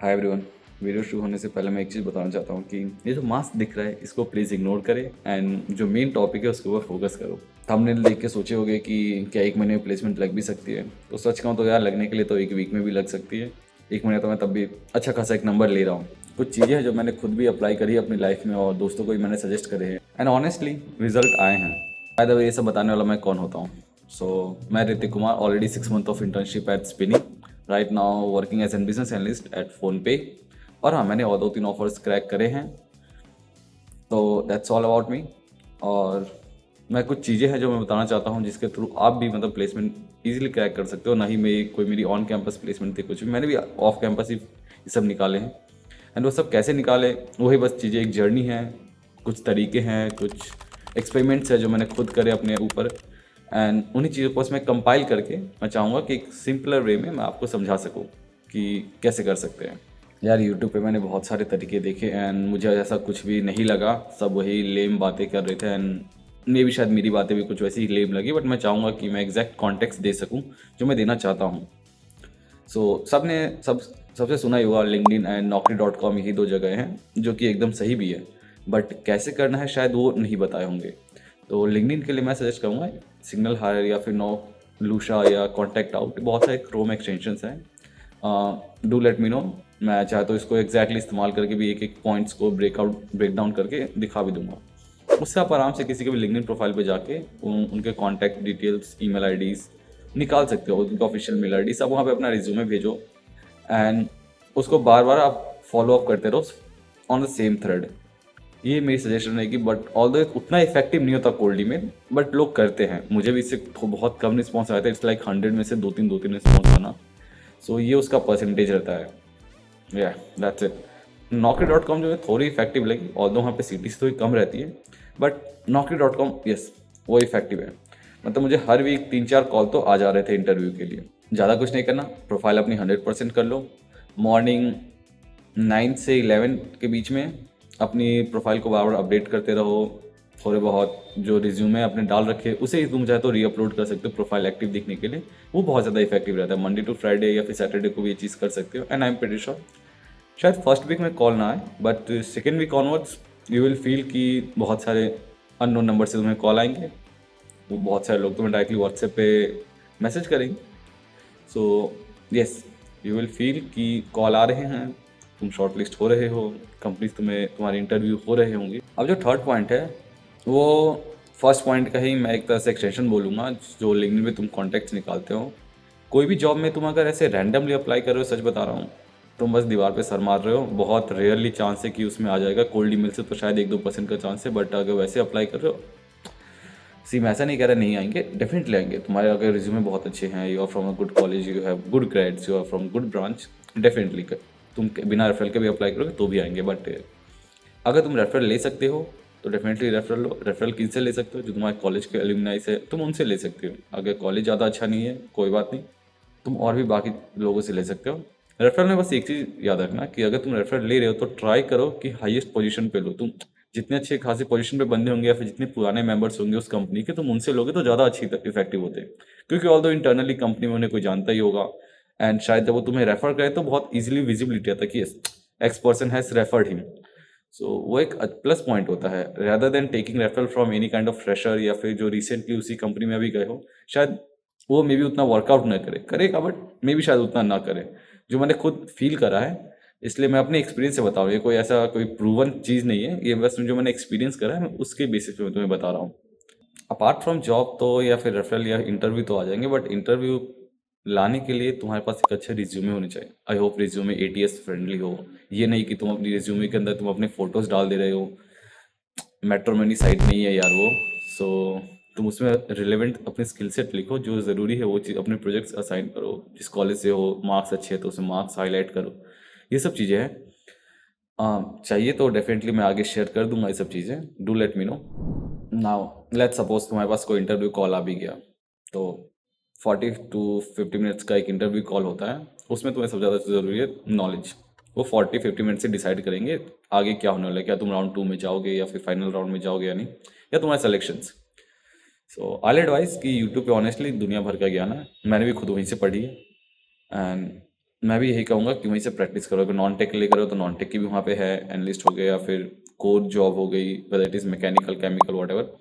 Hi everyone. Video शुरू होने से पहले मैं एक चीज़ बताना चाहता हूँ कि ये जो मास्क दिख रहा है इसको प्लीज़ इग्नोर करें एंड जो मेन टॉपिक है उसके ऊपर फोकस करो। थंबनेल देख के सोचे होगे कि क्या 1 महीने में प्लेसमेंट लग भी सकती है, तो सच कहूँ तो यार लगने के लिए तो 1 वीक में भी लग सकती है। 1 महीने तो मैं तब भी अच्छा खासा एक नंबर ले रहा हूँ। कुछ चीज़ें हैं जो मैंने खुद भी अप्लाई करी है अपनी लाइफ में और दोस्तों को भी मैंने सजेस्ट करे हैं एंड ऑनेस्टली रिजल्ट आए हैं। बाय द वे ये सब बताने वाला मैं कौन होता हूँ। मैं Hrithik Kumar, already 6 month of internship at Spinny, right now working as an business analyst at PhonePe. और हाँ, मैंने और 2-3 ऑफर्स क्रैक करे हैं। तो दैट्स ऑल अबाउट मी। और मैं कुछ चीज़ें हैं जो मैं बताना चाहता हूँ जिसके थ्रू आप भी मतलब प्लेसमेंट इजीली क्रैक कर सकते हो। ना ही मेरी ऑन कैंपस प्लेसमेंट थी, कुछ भी मैंने भी ऑफ कैंपस ही ये सब निकाले हैं। एंड वो सब कैसे निकाले, वही बस चीज़ें एक जर्नी है, कुछ तरीके हैं, कुछ एक्सपेरिमेंट्स है जो मैंने खुद करे अपने ऊपर। एंड उन्हीं चीज़ों को बस मैं कंपाइल करके मैं चाहूँगा कि एक सिंपलर वे में मैं आपको समझा सकूँ कि कैसे कर सकते हैं। यार यूट्यूब पे मैंने बहुत सारे तरीके देखे एंड मुझे ऐसा कुछ भी नहीं लगा, सब वही लेम बातें कर रहे थे एंड मे भी शायद मेरी बातें भी कुछ वैसी ही लेम लगी, बट मैं चाहूँगा कि मैं एग्जैक्ट कॉन्टेक्स्ट दे सकूँ जो मैं देना चाहता हूँ। सबसे सुना ही हुआ लिंक्डइन एंड naukri.com, यही 2 जगह हैं जो कि एकदम सही भी है, बट कैसे करना है शायद वो नहीं बताए होंगे। तो लिंक्डइन के लिए मैं सजेस्ट करूँगा सिग्नल हायर या फिर नो लूशा या कॉन्टैक्ट आउट, बहुत सारे क्रोम एक्सटेंशंस हैं। डू लेट मी नो, मैं चाहे तो इसको एग्जैक्टली इस्तेमाल करके भी एक एक पॉइंट्स को ब्रेक डाउन करके दिखा भी दूंगा। उससे आप आराम से किसी के भी लिंक्डइन प्रोफाइल पे जाके उनके कॉन्टैक्ट डिटेल्स, ईमेल आईडीज़ निकाल सकते हो, उनका ऑफिशियल मेल आईडी सब, वहाँ पे अपना रिज्यूमे भेजो एंड उसको बार बार आप फॉलो अप करते रहो ऑन द सेम थ्रेड। ये मेरी सजेशन है कि बट ऑल्दो उतना इफेक्टिव नहीं होता कोल्ड ईमेल, बट लोग करते हैं। मुझे भी इससे बहुत कम रिस्पॉन्स आया था, इट्स लाइक 100 में से 2-3 रिस्पॉन्स आना। सो ये उसका परसेंटेज रहता है। या दैट्स इट। naukri.com जो है थोड़ी इफेक्टिव लगी, ऑल्दो वहाँ पे सीटी से थोड़ी कम रहती है, बट naukri.com यस वो इफेक्टिव है। मतलब मुझे हर वीक 3-4 कॉल तो आ जा रहे थे इंटरव्यू के लिए। ज़्यादा कुछ नहीं करना, प्रोफाइल अपनी 100% कर लो। मॉर्निंग 9 से 11 के बीच में अपनी प्रोफाइल को बार बार अपडेट करते रहो। थोड़े बहुत जो रिज्यूमे अपने डाल रखे उसे ही तुम चाहे तो री अपलोड कर सकते हो प्रोफाइल एक्टिव दिखने के लिए, वो बहुत ज़्यादा इफेक्टिव रहता है। मंडे टू फ्राइडे या फिर सैटरडे को भी ये चीज़ कर सकते हो and I am pretty sure शायद फर्स्ट वीक में कॉल ना आए, but second week onwards you will feel कि बहुत सारे अननोन नंबर से तुम्हें कॉल आएंगे। वो बहुत सारे लोग तुम्हें डायरेक्टली व्हाट्सएप पे मैसेज करेंगे। So yes, you will feel कि कॉल आ रहे हैं, तुम शॉर्ट लिस्ट हो रहे हो, कंपनीज तुम्हें तुम्हारे इंटरव्यू हो रहे होंगे। अब जो थर्ड पॉइंट है वो फर्स्ट पॉइंट का ही मैं एक तरह से एक्सटेंशन बोलूँगा। जो लिंक्डइन में तुम कॉन्टैक्ट्स निकालते हो, कोई भी जॉब में तुम अगर ऐसे रैंडमली अप्लाई कर रहे हो, सच बता रहा हूँ, तुम बस दीवार पे सर मार रहे हो। बहुत रेयरली चांस है कि उसमें आ जाएगा। कोल्ड ईमेल से तो शायद 1-2% का चांस है, बट अगर वैसे अप्लाई कर रहे हो, सी मैं ऐसा नहीं कह रहा नहीं आएंगे, डेफिनेटली आएंगे। तुम्हारे अगर रिज्यूमे बहुत अच्छे हैं, you are from a good college, you have good grades, you are from good branch, definitely तुम बिना रेफरल के भी अप्लाई करोगे तो भी आएंगे। बट अगर तुम रेफरल ले सकते हो तो डेफिनेटली रेफरल लो। रेफरल किनसे ले सकते हो? जो तुम्हारे कॉलेज के एल्यूमनाई से तुम उनसे ले सकते हो। अगर कॉलेज ज़्यादा अच्छा नहीं है कोई बात नहीं, तुम और भी बाकी लोगों से ले सकते हो। रेफरल में बस एक चीज़ याद रखना कि अगर तुम रेफरल ले रहे हो तो ट्राई करो कि हाईएस्ट पोजीशन पे लो। तुम जितने अच्छे खासी पोजीशन पे बंदे होंगे या फिर जितने पुराने मेंबर्स होंगे उस कंपनी के, तुम उनसे लोगे तो ज़्यादा अच्छी इफेक्टिव होते हैं। क्योंकि ऑल दो इंटरनली कंपनी में उन्हें कोई जानता ही होगा एंड शायद जब वो तुम्हें रेफर करे तो बहुत ईजिली विजिबिलिटी आता है कि X person has referred him. So वो एक प्लस पॉइंट होता है rather than taking referral from any kind of fresher या फिर जो रिसेंटली उसी कंपनी में अभी गए हो। शायद वो मे बी उतना वर्कआउट न करेगा, बट मे बी शायद उतना ना करे। जो मैंने खुद फील करा है, इसलिए मैं अपने एक्सपीरियंस से बता रहा हूँ। ये कोई ऐसा कोई प्रूवन चीज़ नहीं है, ये बस जो मैंने एक्सपीरियंस करा है मैं उसके बेसिस पे मैं तुम्हें बता रहा हूँ। अपार्ट फ्रॉम जॉब तो या फिर रेफरल या इंटरव्यू तो आ जाएंगे, बट इंटरव्यू लाने के लिए तुम्हारे पास एक अच्छे रिज्यूमे होने चाहिए। I hope resume ATS friendly हो। ये नहीं कि तुम अपनी रिज्यूमे के अंदर तुम अपने फोटोज डाल दे रहे हो। मैट्रोमनी साइट नहीं है यार वो। सो तुम उसमें रिलेवेंट अपने स्किल सेट लिखो, जो ज़रूरी है वो चीज़ अपने प्रोजेक्ट्स असाइन करो। जिस कॉलेज से हो, मार्क्स अच्छे हैं तो उसमें मार्क्स हाईलाइट करो। ये सब चीज़ें हैं। चाहिए तो डेफिनेटली मैं आगे शेयर कर दूंगा ये सब चीज़ें। Do let me no. Now let's suppose तुम्हारे पास कोई इंटरव्यू कॉल आ भी गया, तो 40 to 50 मिनट्स का एक इंटरव्यू कॉल होता है। उसमें तुम्हें सबसे ज़्यादा ज़रूरी है नॉलेज। वो 40-50 मिनट से डिसाइड करेंगे आगे क्या होने वाला है। क्या तुम राउंड 2 में जाओगे या फिर फाइनल राउंड में जाओगे या नहीं, या तुम्हारे सिलेक्शंस। सो आई एडवाइस कि यूट्यूब पे ऑनेस्टली दुनिया भर का ज्ञान है, मैंने भी खुद वहीं से पढ़ी है। एंड मैं भी यही कहूँगा कि वहीं से प्रैक्टिस करो। अगर नॉन टेक के लिए करो तो नॉन टेक की भी वहाँ पे है, एनालिस्ट हो गए या फिर कोर जॉब हो गई, whether it is mechanical, chemical, what.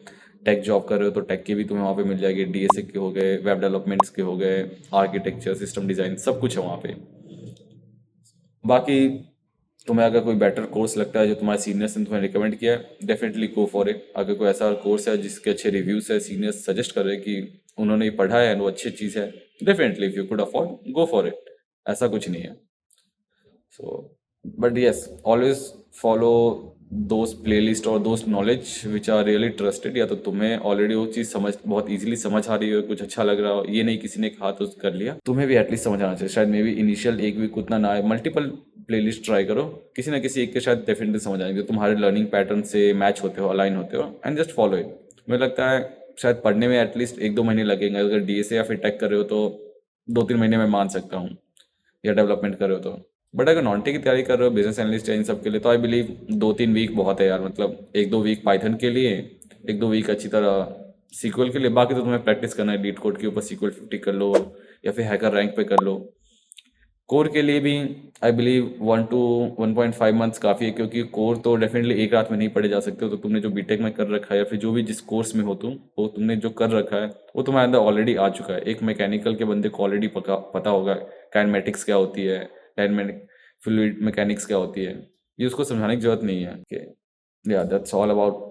Tech job कर रहे हो तो टेक की भी तुम्हें वहाँ पे मिल जाएगी, डीएसए के हो गए, वेब डेवलपमेंट्स के हो गए, आर्किटेक्चर, सिस्टम डिज़ाइन, सब कुछ है वहाँ पे। बाकी तुम्हें अगर कोई बेटर कोर्स लगता है जो तुम्हारे सीनियर्स ने तुम्हें रिकमेंड किया है, डेफिनेटली गो फॉर इट। अगर कोई ऐसा कोर्स है जिसके अच्छे रिव्यूज है, सीनियर्स सजेस्ट कर रहे हैं कि उन्होंने ये पढ़ा है वो अच्छी चीज़ है, definitely if you could afford go for it, ऐसा कुछ नहीं है। So, but yes, always follow those playlist और those knowledge which are really trusted। या तो तुम्हें ऑलरेडी वो चीज़ समझ बहुत इजीली समझ आ रही हो, कुछ अच्छा लग रहा हो, ये नहीं किसी ने कहा तो कर लिया, तुम्हें भी एटलीस्ट समझ आना चाहिए। शायद मे बी इनिशियल एक वीक उतना ना आए, मल्टीपल प्लेलिस्ट ट्राई करो, किसी ना किसी एक के शायद डेफिनेटली समझ आएंगे, तुम्हारे लर्निंग पैटर्न से मैच होते हो, अलाइन होते हो, एंड जस्ट फॉलो इट। मुझे लगता है शायद पढ़ने में एटलीस्ट 1-2 महीने लगेंगे। अगर डीएसए या फिर टेक कर रहे हो तो 2-3 महीने में मान सकता हूँ, या डेवलपमेंट कर रहे हो तो। बट अगर नॉन टेक की तैयारी कर रहे हो, बिजनेस एनालिस्ट या इन सब के लिए, तो आई बिलीव 2-3 वीक बहुत है यार। मतलब 1-2 वीक पाइथन के लिए, 1-2 वीक अच्छी तरह सीक्वल के लिए, बाकी तो तुम्हें प्रैक्टिस करना है। लीड कोड के ऊपर सीक्वल 50 कर लो या फिर हैकर रैंक पे कर लो। कोर के लिए भी आई बिलीव 1 to 1.5 मंथ्स काफ़ी है, क्योंकि कोर तो डेफिनेटली एक रात में नहीं पढ़े जा सकते। तो तुमने जो बीटेक में कर रखा है या फिर जो भी जिस कोर्स में हो तुम, वो तुमने जो कर रखा है वो तुम्हारे अंदर ऑलरेडी आ चुका है। एक मैकेनिकल के बंदे को ऑलरेडी पता होगा काइनेमेटिक्स क्या होती है, डायनेमिक फ्लूइड मैकेनिक्स क्या होती है, ये उसको समझाने की जरूरत नहीं है। या that's all about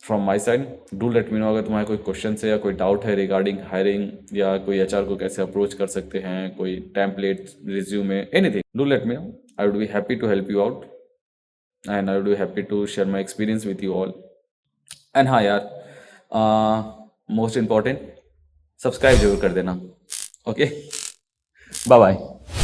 from my side. Do let me no अगर तुम्हारे कोई क्वेश्चन है या कोई डाउट है रिगार्डिंग हायरिंग, या कोई एचआर को कैसे अप्रोच कर सकते हैं, कोई template, resume, anything, do let me know. I would be happy to help you out and I would be happy to share my experience with you all. And हाँ यार, मोस्ट इम्पॉर्टेंट, सब्सक्राइब जरूर कर देना। Okay, bye bye.